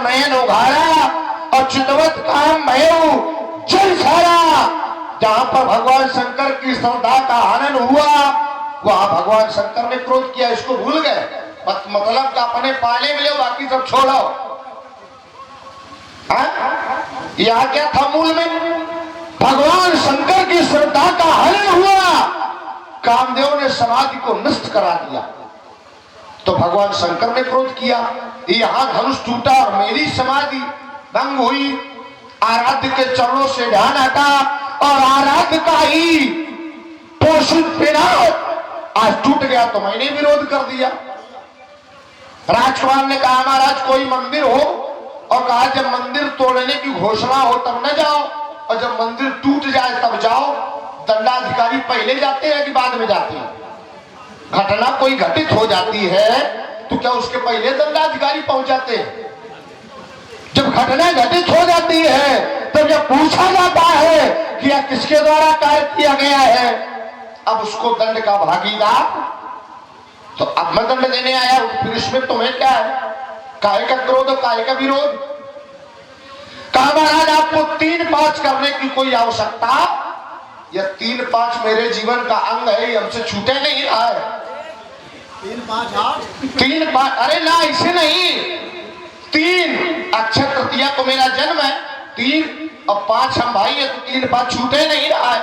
नयन उघारा और चितवत काम भयऊ जल सारा। जहां पर भगवान शंकर की श्रद्धा का हनन हुआ वहां भगवान शंकर ने क्रोध किया। इसको भूल गए, मतलब का अपने पाले मिले बाकी सब छोड़ो। यह क्या था मूल में? भगवान शंकर की श्रद्धा का हनन हुआ, कामदेव ने समाधि को नष्ट करा दिया। तो भगवान शंकर ने क्रोध किया, यहां धनुष टूटा और मेरी समाधि भंग हुई। आराध्य के चरणों से ध्यान हटा और आराध्य का ही पोषित विनाश आज टूट गया, तो मैंने विरोध कर दिया। राजकुमार ने कहा महाराज कोई मंदिर हो, और कहा जब मंदिर तोड़ने की घोषणा हो तब न जाओ, और जब मंदिर टूट जाए तब जाओ। दंडाधिकारी पहले जाते हैं कि बाद में जाते हैं? घटना कोई घटित हो जाती है तो क्या उसके पहले दंडाधिकारी पहुंच जाते हैं? जब घटना घटित हो जाती है तब जब पूछा जाता है कि यह किसके द्वारा कार्य किया गया है, अब उसको दंड का भागीदार। तो अब मैं दंड देने आया, फिर इसमें तुम्हें क्या है? काय का क्रोध, काय का विरोध? कहा महाराज आपको 3-5 करने की कोई आवश्यकता, यह 3-5 मेरे जीवन का अंग है, हमसे छूटे नहीं रहा है। 3-5 अरे ना इसे नहीं, 3 अक्षय तृतीया को मेरा जन्म है, 3 और 5 हम भाई है, तो 3-5 छूटे नहीं रहा है।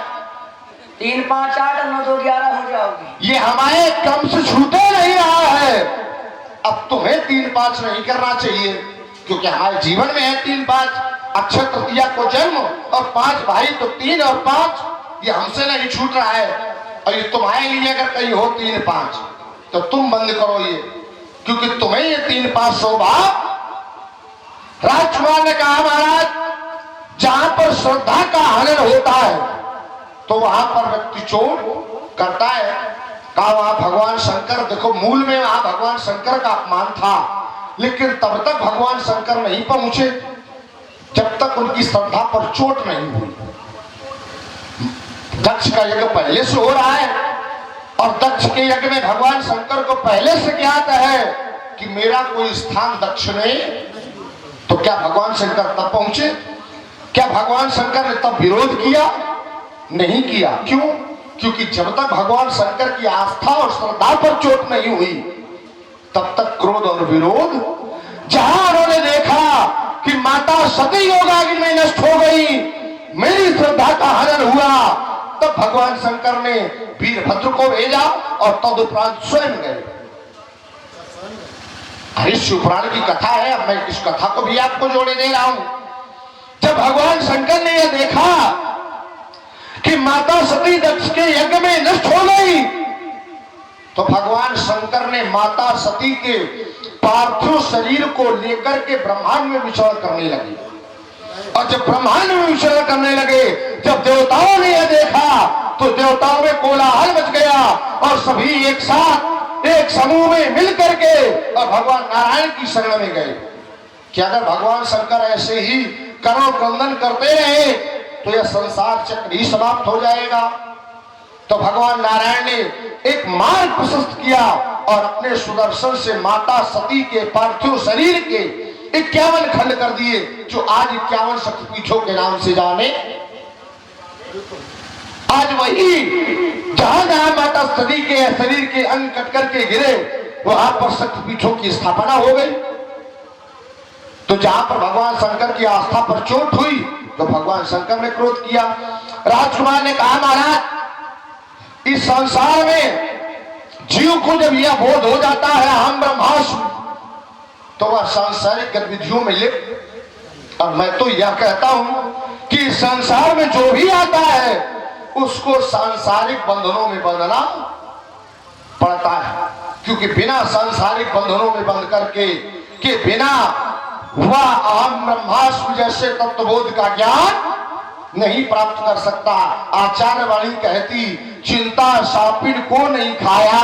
3, 5, 8 और 9, 2, 11 हो जाओगे। ये हमारे कम से छूटे नहीं रहा है। अब तुम्हें 3-5 नहीं करना चाहिए, क्योंकि हमारे जीवन में है 3-5। अक्षय तृतीया को जन्म और 5 भाई, तो 3 और 5 ये हमसे नहीं छूट रहा है। और ये तुम्हारे लिए अगर कहीं हो 3-5 तो तुम बंद करो ये, क्योंकि तुम्हें ये 3-5 शोभा। राजकुमार ने कहा महाराज जहां पर श्रद्धा का हनन होता है तो वहां पर व्यक्ति चोट करता है। कहा वहां भगवान शंकर, देखो मूल में वहां भगवान शंकर का अपमान था, लेकिन तब तक भगवान शंकर नहीं पहुंचे जब तक उनकी श्रद्धा पर चोट नहीं हुई। दक्ष का यज्ञ पहले से हो रहा है, और दक्ष के यज्ञ में भगवान शंकर को पहले से ज्ञात है कि मेरा कोई स्थान दक्ष में। तो क्या भगवान शंकर तब पहुंचे? क्या भगवान शंकर ने तब विरोध किया? नहीं किया। क्यों? क्योंकि जब तक भगवान शंकर की आस्था और श्रद्धा पर चोट नहीं हुई तब तक क्रोध और विरोध। जहां उन्होंने देखा कि माता सती योगाग्नि में नष्ट हो गई, मेरी श्रद्धा का हनन हुआ, तब भगवान शंकर ने वीरभद्र को भेजा और तदुपरांत स्वयं गए। हरीश शिवपुराण की कथा है, अब मैं इस कथा को भी आपको जोड़े दे रहा हूं। जब भगवान शंकर ने यह देखा कि माता सती दक्ष के यज्ञ में नष्ट हो गई, तो भगवान शंकर ने माता सती के पार्थिव शरीर को लेकर के ब्रह्मांड में विचरण करने लगे। और जब ब्रह्मांड में विचरण करने लगे, जब देवताओं ने यह देखा तो देवताओं में कोलाहल मच गया और सभी एक साथ एक समूह में मिल करके और भगवान नारायण की शरण में गए कि अगर भगवान शंकर ऐसे ही करो क्रंदन करते रहे तो यह संसार चक्र ही समाप्त हो जाएगा। तो भगवान नारायण ने एक मार्ग प्रशस्त किया और अपने सुदर्शन से माता सती के पार्थिव शरीर के 51 खंड कर दिए, जो आज 51 शक्तिपीठों के नाम से जाने। आज वही जहां जहां माता सती के शरीर के अंग कट करके गिरे वहां पर शक्तिपीठों की स्थापना हो गई। तो जहां पर भगवान शंकर की आस्था पर चोट हुई तो भगवान शंकर ने क्रोध किया। राजकुमार ने कहा महाराज इस संसार में जीव को जब यह बोध हो जाता है हम ब्रह्मास्मि, तो वह सांसारिक गतिविधियों में लिप्त। और मैं तो यह कहता हूं कि संसार में जो भी आता है उसको सांसारिक बंधनों में बंधना पड़ता है, क्योंकि बिना सांसारिक बंधनों में बंध करके के बिना वह अहम ब्रह्मास्मि जैसे तत्वबोध का ज्ञान नहीं प्राप्त कर सकता। आचार्य वाणी कहती चिंता सापिन को नहीं खाया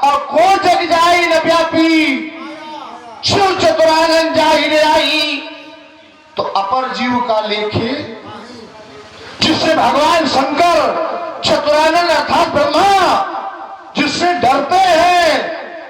और को जग जाई न व्यापी, शिव चतुरानंद जाहि आई। तो अपर जीव का लेखे जिससे भगवान शंकर चतुरानंद अर्थात ब्रह्मा